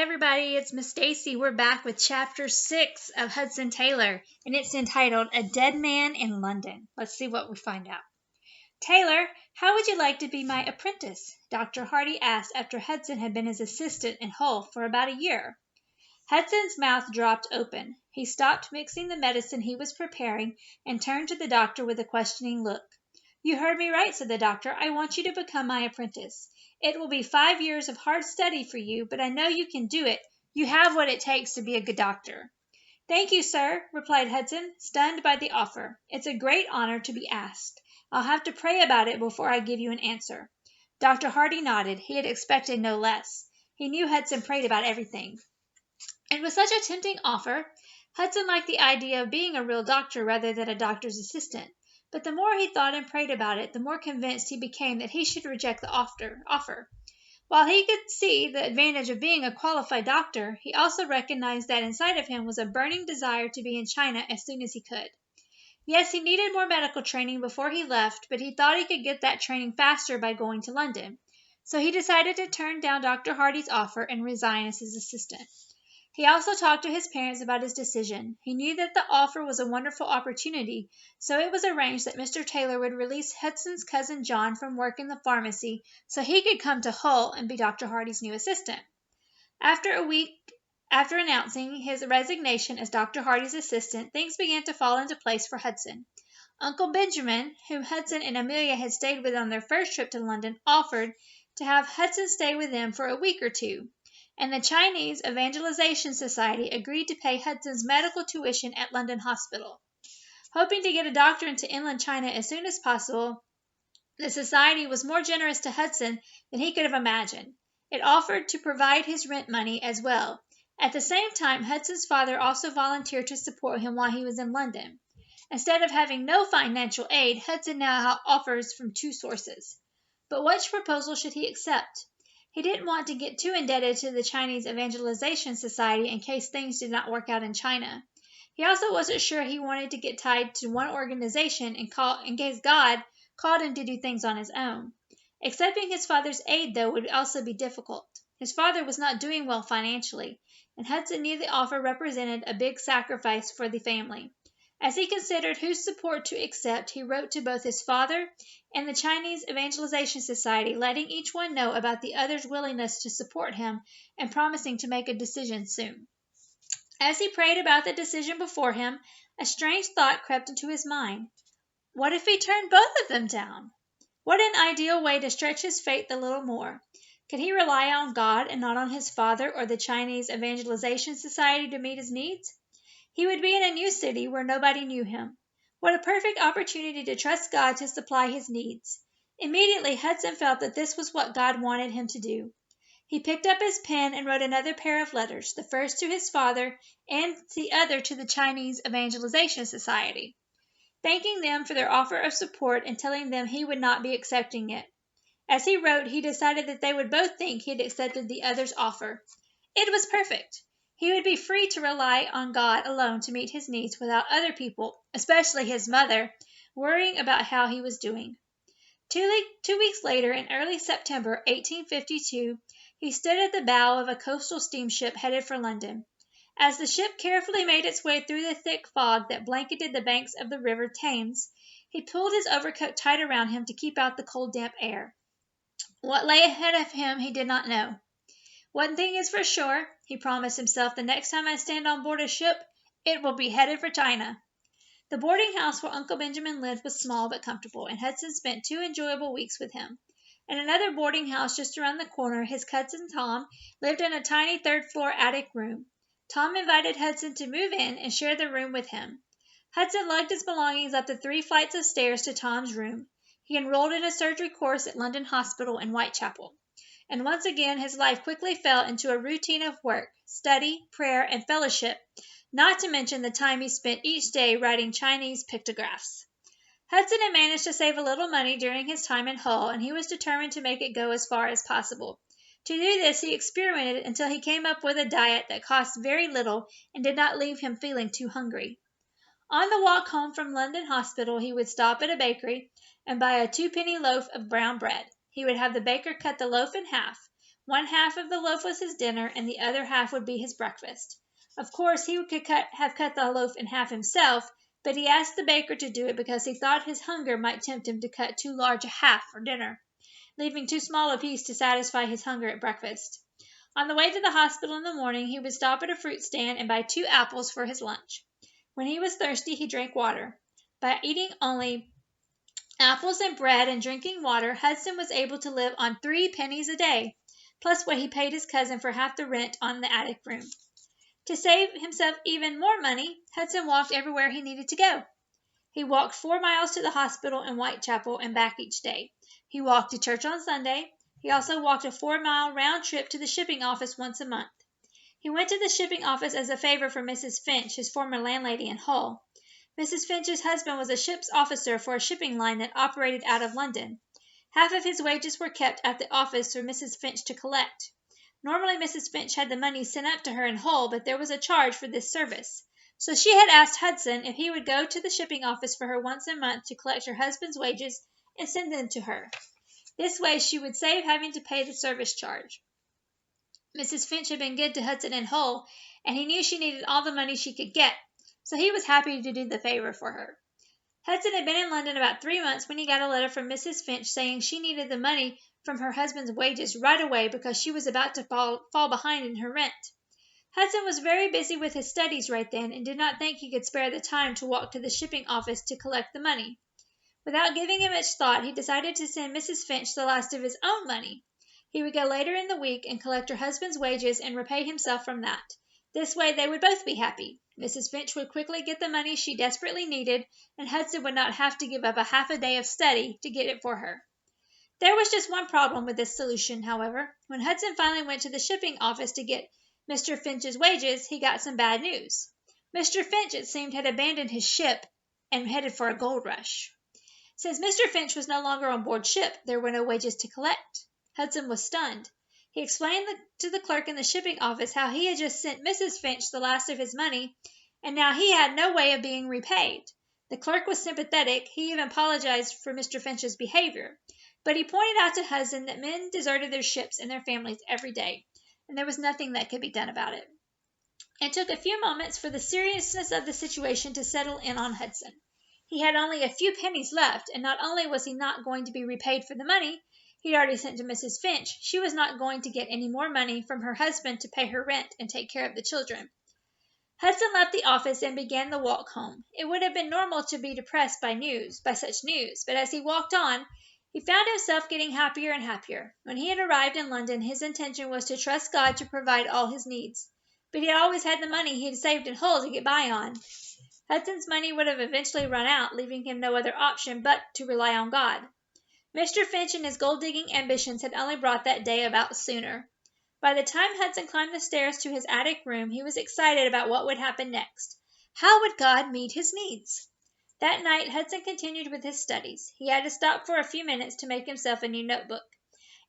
everybody, it's Miss Stacy. We're back with Chapter 6 of Hudson Taylor, and it's entitled A Dead Man in London. Let's see what we find out. Taylor, how would you like to be my apprentice? Dr. Hardy asked after Hudson had been his assistant in Hull for about a year. Hudson's mouth dropped open. He stopped mixing the medicine he was preparing and turned to the doctor with a questioning look. You heard me right, said the doctor. I want you to become my apprentice. It will be 5 years of hard study for you, but I know you can do it. You have what it takes to be a good doctor. Thank you, sir, replied Hudson, stunned by the offer. It's a great honor to be asked. I'll have to pray about it before I give you an answer. Dr. Hardy nodded. He had expected no less. He knew Hudson prayed about everything. And with such a tempting offer, Hudson liked the idea of being a real doctor rather than a doctor's assistant. But the more he thought and prayed about it, the more convinced he became that he should reject the offer. While he could see the advantage of being a qualified doctor, he also recognized that inside of him was a burning desire to be in China as soon as he could. Yes, he needed more medical training before he left, but he thought he could get that training faster by going to London. So he decided to turn down Dr. Hardy's offer and resign as his assistant. He also talked to his parents about his decision. He knew that the offer was a wonderful opportunity, so it was arranged that Mr. Taylor would release Hudson's cousin John from work in the pharmacy so he could come to Hull and be Dr. Hardy's new assistant. After a week after announcing his resignation as Dr. Hardy's assistant, things began to fall into place for Hudson. Uncle Benjamin, whom Hudson and Amelia had stayed with on their first trip to London, offered to have Hudson stay with them for a week or two, and the Chinese Evangelization Society agreed to pay Hudson's medical tuition at London Hospital. Hoping to get a doctor into inland China as soon as possible, the society was more generous to Hudson than he could have imagined. It offered to provide his rent money as well. At the same time, Hudson's father also volunteered to support him while he was in London. Instead of having no financial aid, Hudson now offers from two sources. But which proposal should he accept? He didn't want to get too indebted to the Chinese Evangelization Society in case things did not work out in China. He also wasn't sure he wanted to get tied to one organization in case God called him to do things on his own. Accepting his father's aid, though, would also be difficult. His father was not doing well financially, and Hudson knew the offer represented a big sacrifice for the family. As he considered whose support to accept, he wrote to both his father and the Chinese Evangelization Society, letting each one know about the other's willingness to support him and promising to make a decision soon. As he prayed about the decision before him, a strange thought crept into his mind. What if he turned both of them down? What an ideal way to stretch his faith a little more. Could he rely on God and not on his father or the Chinese Evangelization Society to meet his needs? He would be in a new city where nobody knew him. What a perfect opportunity to trust God to supply his needs. Immediately, Hudson felt that this was what God wanted him to do. He picked up his pen and wrote another pair of letters, the first to his father and the other to the Chinese Evangelization Society, thanking them for their offer of support and telling them he would not be accepting it. As he wrote, he decided that they would both think he had accepted the other's offer. It was perfect. He would be free to rely on God alone to meet his needs without other people, especially his mother, worrying about how he was doing. 2 weeks later, in early September 1852, he stood at the bow of a coastal steamship headed for London. As the ship carefully made its way through the thick fog that blanketed the banks of the River Thames, he pulled his overcoat tight around him to keep out the cold, damp air. What lay ahead of him he did not know. One thing is for sure, he promised himself, the next time I stand on board a ship, it will be headed for China. The boarding house where Uncle Benjamin lived was small but comfortable, and Hudson spent 2 enjoyable weeks with him. In another boarding house just around the corner, his cousin Tom lived in a tiny third-floor attic room. Tom invited Hudson to move in and share the room with him. Hudson lugged his belongings up the 3 flights of stairs to Tom's room. He enrolled in a surgery course at London Hospital in Whitechapel. And once again his life quickly fell into a routine of work, study, prayer, and fellowship, not to mention the time he spent each day writing Chinese pictographs. Hudson had managed to save a little money during his time in Hull, and he was determined to make it go as far as possible. To do this, he experimented until he came up with a diet that cost very little and did not leave him feeling too hungry. On the walk home from London Hospital, he would stop at a bakery and buy a 2-penny loaf of brown bread. He would have the baker cut the loaf in half. One half of the loaf was his dinner, and the other half would be his breakfast. Of course, he could have cut the loaf in half himself, but he asked the baker to do it because he thought his hunger might tempt him to cut too large a half for dinner, leaving too small a piece to satisfy his hunger at breakfast. On the way to the hospital in the morning, he would stop at a fruit stand and buy 2 apples for his lunch. When he was thirsty, he drank water. By eating only apples and bread and drinking water, Hudson was able to live on 3 pennies a day, plus what he paid his cousin for half the rent on the attic room. To save himself even more money, Hudson walked everywhere he needed to go. He walked 4 miles to the hospital in Whitechapel and back each day. He walked to church on Sunday. He also walked a 4-mile round trip to the shipping office once a month. He went to the shipping office as a favor for Mrs. Finch, his former landlady in Hull. Mrs. Finch's husband was a ship's officer for a shipping line that operated out of London. Half of his wages were kept at the office for Mrs. Finch to collect. Normally, Mrs. Finch had the money sent up to her in Hull, but there was a charge for this service. So she had asked Hudson if he would go to the shipping office for her once a month to collect her husband's wages and send them to her. This way she would save having to pay the service charge. Mrs. Finch had been good to Hudson in Hull, and he knew she needed all the money she could get, so he was happy to do the favor for her. Hudson had been in London about 3 months when he got a letter from Mrs. Finch saying she needed the money from her husband's wages right away because she was about to fall behind in her rent. Hudson was very busy with his studies right then and did not think he could spare the time to walk to the shipping office to collect the money. Without giving it much thought, he decided to send Mrs. Finch the last of his own money. He would go later in the week and collect her husband's wages and repay himself from that. This way they would both be happy. Mrs. Finch would quickly get the money she desperately needed, and Hudson would not have to give up a half a day of study to get it for her. There was just one problem with this solution, however. When Hudson finally went to the shipping office to get Mr. Finch's wages, he got some bad news. Mr. Finch, it seemed, had abandoned his ship and headed for a gold rush. Since Mr. Finch was no longer on board ship, there were no wages to collect. Hudson was stunned. He explained to the clerk in the shipping office how he had just sent Mrs. Finch the last of his money, and now he had no way of being repaid. The clerk was sympathetic. He even apologized for Mr. Finch's behavior. But he pointed out to Hudson that men deserted their ships and their families every day, and there was nothing that could be done about it. It took a few moments for the seriousness of the situation to settle in on Hudson. He had only a few pennies left, and not only was he not going to be repaid for the money he'd already sent to Mrs. Finch, she was not going to get any more money from her husband to pay her rent and take care of the children. Hudson left the office and began the walk home. It would have been normal to be depressed by such news, but as he walked on, he found himself getting happier and happier. When he had arrived in London, his intention was to trust God to provide all his needs. But he had always had the money he had saved in Hull to get by on. Hudson's money would have eventually run out, leaving him no other option but to rely on God. Mr. Finch and his gold-digging ambitions had only brought that day about sooner. By the time Hudson climbed the stairs to his attic room, he was excited about what would happen next. How would God meet his needs? That night, Hudson continued with his studies. He had to stop for a few minutes to make himself a new notebook.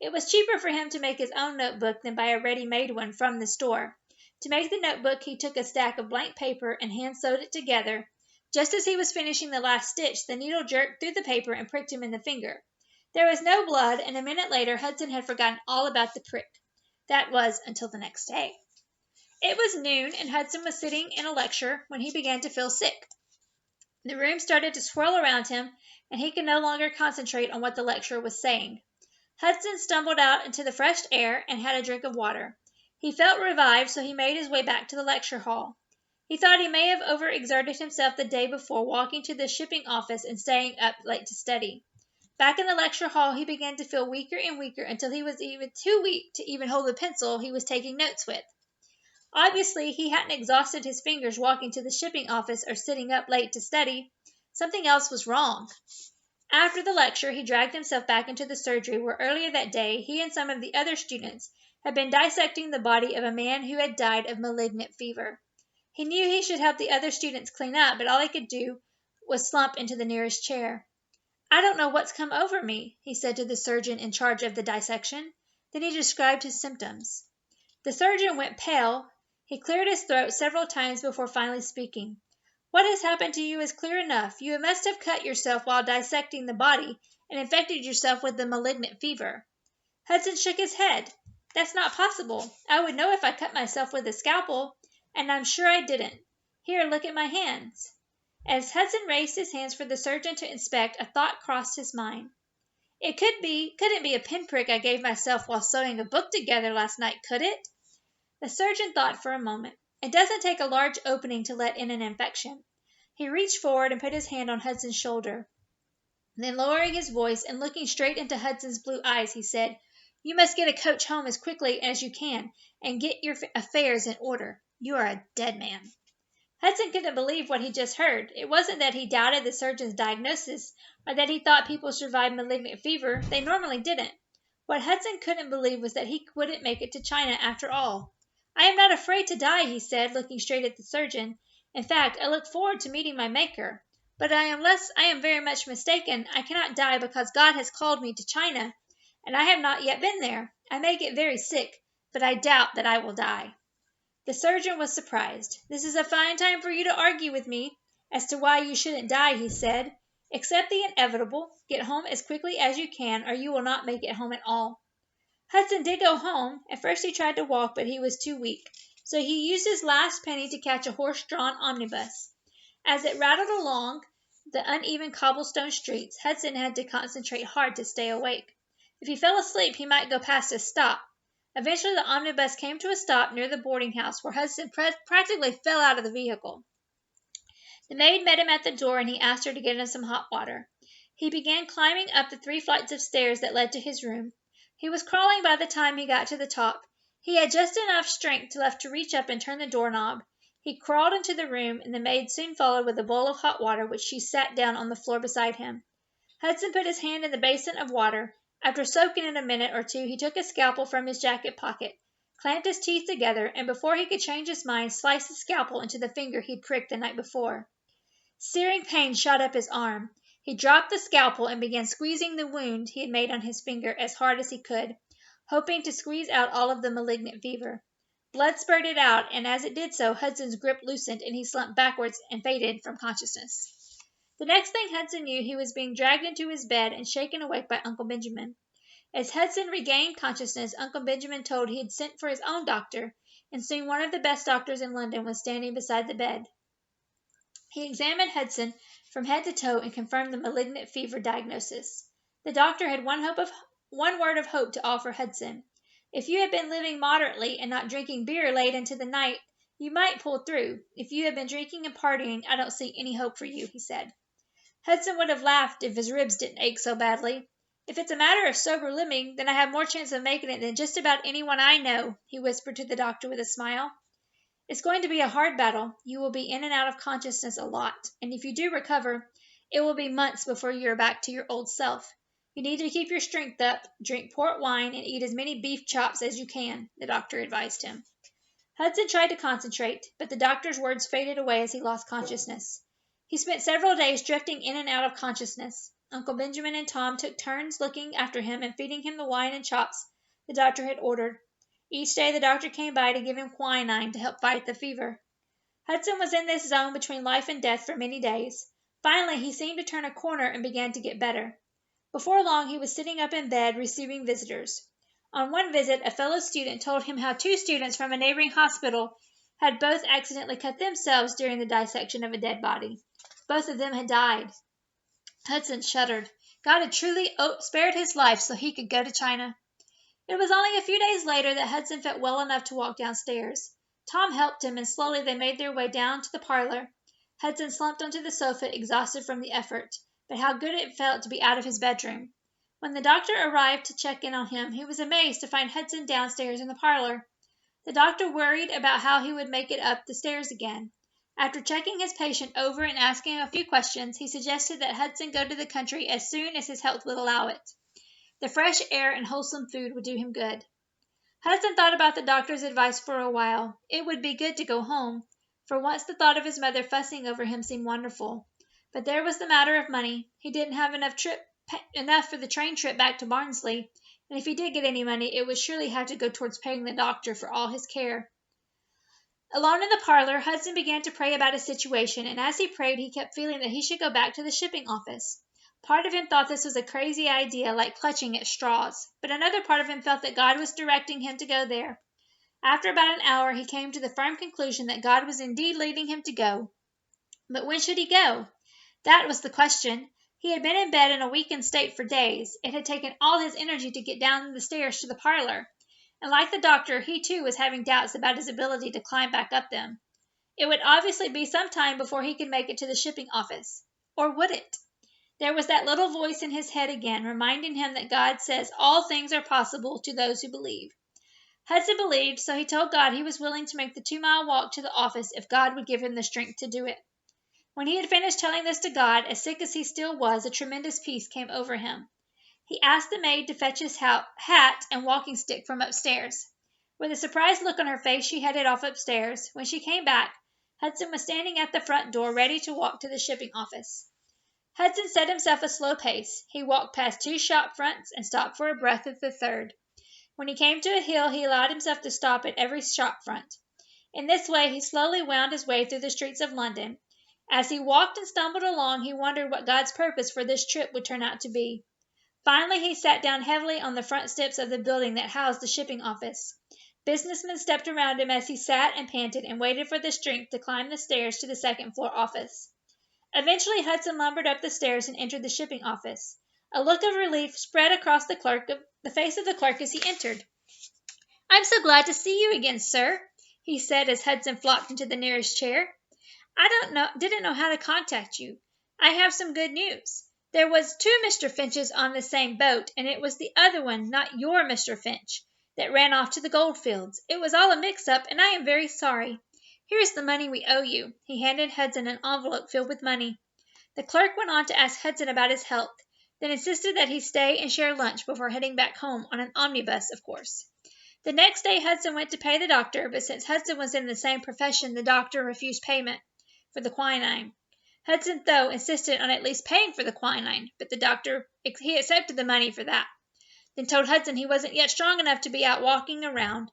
It was cheaper for him to make his own notebook than buy a ready-made one from the store. To make the notebook, he took a stack of blank paper and hand-sewed it together. Just as he was finishing the last stitch, the needle jerked through the paper and pricked him in the finger. There was no blood, and a minute later Hudson had forgotten all about the prick. That was until the next day. It was noon, and Hudson was sitting in a lecture when he began to feel sick. The room started to swirl around him, and he could no longer concentrate on what the lecturer was saying. Hudson stumbled out into the fresh air and had a drink of water. He felt revived, so he made his way back to the lecture hall. He thought he may have overexerted himself the day before walking to the shipping office and staying up late to study. Back in the lecture hall, he began to feel weaker and weaker until he was even too weak to even hold the pencil he was taking notes with. Obviously, he hadn't exhausted his fingers walking to the shipping office or sitting up late to study. Something else was wrong. After the lecture, he dragged himself back into the surgery where earlier that day he and some of the other students had been dissecting the body of a man who had died of malignant fever. He knew he should help the other students clean up, but all he could do was slump into the nearest chair. "I don't know what's come over me," he said to the surgeon in charge of the dissection. Then he described his symptoms. The surgeon went pale. He cleared his throat several times before finally speaking. "What has happened to you is clear enough. You must have cut yourself while dissecting the body and infected yourself with the malignant fever." Hudson shook his head. That's not possible. I would know if I cut myself with a scalpel, and I'm sure I didn't. Here, look at my hands." As Hudson raised his hands for the surgeon to inspect, a thought crossed his mind. "It couldn't be a pinprick I gave myself while sewing a book together last night, could it?" The surgeon thought for a moment. It doesn't take a large opening to let in an infection. He reached forward and put his hand on Hudson's shoulder. Then, lowering his voice and looking straight into Hudson's blue eyes, he said, "You must get a coach home as quickly as you can and get your affairs in order. You are a dead man." Hudson couldn't believe what he just heard. It wasn't that he doubted the surgeon's diagnosis or that he thought people survived malignant fever. They normally didn't. What Hudson couldn't believe was that he wouldn't make it to China after all. "I am not afraid to die," he said, looking straight at the surgeon. "In fact, I look forward to meeting my Maker. But unless I am very much mistaken, I cannot die because God has called me to China, and I have not yet been there. I may get very sick, but I doubt that I will die." The surgeon was surprised. "This is a fine time for you to argue with me as to why you shouldn't die," he said. "Accept the inevitable. Get home as quickly as you can, or you will not make it home at all." Hudson did go home. At first he tried to walk, but he was too weak, so he used his last penny to catch a horse-drawn omnibus. As it rattled along the uneven cobblestone streets, Hudson had to concentrate hard to stay awake. If he fell asleep, he might go past a stop. Eventually, the omnibus came to a stop near the boarding house, where Hudson practically fell out of the vehicle. The maid met him at the door, and he asked her to get him some hot water. He began climbing up the 3 flights of stairs that led to his room. He was crawling by the time he got to the top. He had just enough strength left to reach up and turn the doorknob. He crawled into the room, and the maid soon followed with a bowl of hot water, which she sat down on the floor beside him. Hudson put his hand in the basin of water. After soaking it a minute or two, he took a scalpel from his jacket pocket, clamped his teeth together, and before he could change his mind, sliced the scalpel into the finger he'd pricked the night before. Searing pain shot up his arm. He dropped the scalpel and began squeezing the wound he had made on his finger as hard as he could, hoping to squeeze out all of the malignant fever. Blood spurted out, and as it did so, Hudson's grip loosened, and he slumped backwards and faded from consciousness. The next thing Hudson knew, he was being dragged into his bed and shaken awake by Uncle Benjamin. As Hudson regained consciousness, Uncle Benjamin told he had sent for his own doctor, and soon one of the best doctors in London was standing beside the bed. He examined Hudson from head to toe and confirmed the malignant fever diagnosis. The doctor had one word of hope to offer Hudson. "If you had been living moderately and not drinking beer late into the night, you might pull through. If you have been drinking and partying, I don't see any hope for you," he said. Hudson would have laughed if his ribs didn't ache so badly. "If it's a matter of sober living, then I have more chance of making it than just about anyone I know," he whispered to the doctor with a smile. "It's going to be a hard battle. You will be in and out of consciousness a lot, and if you do recover, it will be months before you are back to your old self. You need to keep your strength up, drink port wine, and eat as many beef chops as you can," the doctor advised him. Hudson tried to concentrate, but the doctor's words faded away as he lost consciousness. He spent several days drifting in and out of consciousness. Uncle Benjamin and Tom took turns looking after him and feeding him the wine and chops the doctor had ordered. Each day the doctor came by to give him quinine to help fight the fever. Hudson was in this zone between life and death for many days. Finally, he seemed to turn a corner and began to get better. Before long, he was sitting up in bed receiving visitors. On one visit, a fellow student told him how 2 students from a neighboring hospital had both accidentally cut themselves during the dissection of a dead body. Both of them had died. Hudson shuddered. God had truly spared his life so he could go to China. It was only a few days later that Hudson felt well enough to walk downstairs. Tom helped him, and slowly they made their way down to the parlor. Hudson slumped onto the sofa, exhausted from the effort, but how good it felt to be out of his bedroom. When the doctor arrived to check in on him, he was amazed to find Hudson downstairs in the parlor. The doctor worried about how he would make it up the stairs again. After checking his patient over and asking him a few questions, he suggested that Hudson go to the country as soon as his health would allow it. The fresh air and wholesome food would do him good. Hudson thought about the doctor's advice for a while. It would be good to go home. For once the thought of his mother fussing over him seemed wonderful. But there was the matter of money. He didn't have enough for the train trip back to Barnsley, and if he did get any money, it would surely have to go towards paying the doctor for all his care. Alone in the parlor, Hudson began to pray about his situation, and as he prayed, he kept feeling that he should go back to the shipping office. Part of him thought this was a crazy idea, like clutching at straws, but another part of him felt that God was directing him to go there. After about an hour, he came to the firm conclusion that God was indeed leading him to go. But when should he go? That was the question. He had been in bed in a weakened state for days. It had taken all his energy to get down the stairs to the parlor, and like the doctor, he too was having doubts about his ability to climb back up them. It would obviously be some time before he could make it to the shipping office. Or would it? There was that little voice in his head again, reminding him that God says all things are possible to those who believe. Hudson believed, so he told God he was willing to make the 2-mile walk to the office if God would give him the strength to do it. When he had finished telling this to God, as sick as he still was, a tremendous peace came over him. He asked the maid to fetch his hat and walking stick from upstairs. With a surprised look on her face, she headed off upstairs. When she came back, Hudson was standing at the front door, ready to walk to the shipping office. Hudson set himself a slow pace. He walked past 2 shop fronts and stopped for a breath at the third. When he came to a hill, he allowed himself to stop at every shop front. In this way, he slowly wound his way through the streets of London. As he walked and stumbled along, he wondered what God's purpose for this trip would turn out to be. Finally, he sat down heavily on the front steps of the building that housed the shipping office. Businessmen stepped around him as he sat and panted and waited for the strength to climb the stairs to the second-floor office. Eventually, Hudson lumbered up the stairs and entered the shipping office. A look of relief spread across the face of the clerk as he entered. "I'm so glad to see you again, sir," he said as Hudson flopped into the nearest chair. Didn't know how to contact you. I have some good news. There was 2 Mr. Finches on the same boat, and it was the other one, not your Mr. Finch, that ran off to the goldfields. It was all a mix-up, and I am very sorry. Here's the money we owe you." He handed Hudson an envelope filled with money. The clerk went on to ask Hudson about his health, then insisted that he stay and share lunch before heading back home on an omnibus, of course. The next day Hudson went to pay the doctor, but since Hudson was in the same profession, the doctor refused payment for the quinine. Hudson, though, insisted on at least paying for the quinine, but the doctor he accepted the money for that, then told Hudson he wasn't yet strong enough to be out walking around.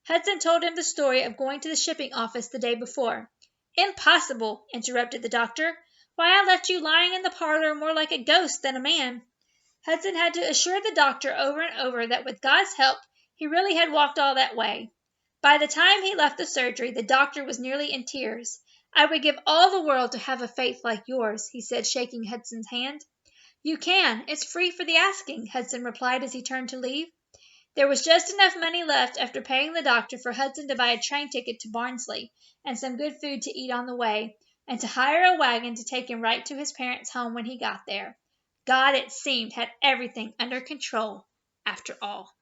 Hudson told him the story of going to the shipping office the day before. "Impossible," interrupted the doctor. "Why, I left you lying in the parlor more like a ghost than a man." Hudson had to assure the doctor over and over that with God's help he really had walked all that way. By the time he left the surgery, the doctor was nearly in tears. "I would give all the world to have a faith like yours," he said, shaking Hudson's hand. "You can. It's free for the asking," Hudson replied as he turned to leave. There was just enough money left after paying the doctor for Hudson to buy a train ticket to Barnsley and some good food to eat on the way, and to hire a wagon to take him right to his parents' home when he got there. God, it seemed, had everything under control after all.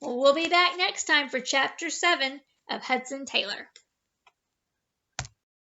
Well, we'll be back next time for Chapter 7 of Hudson Taylor.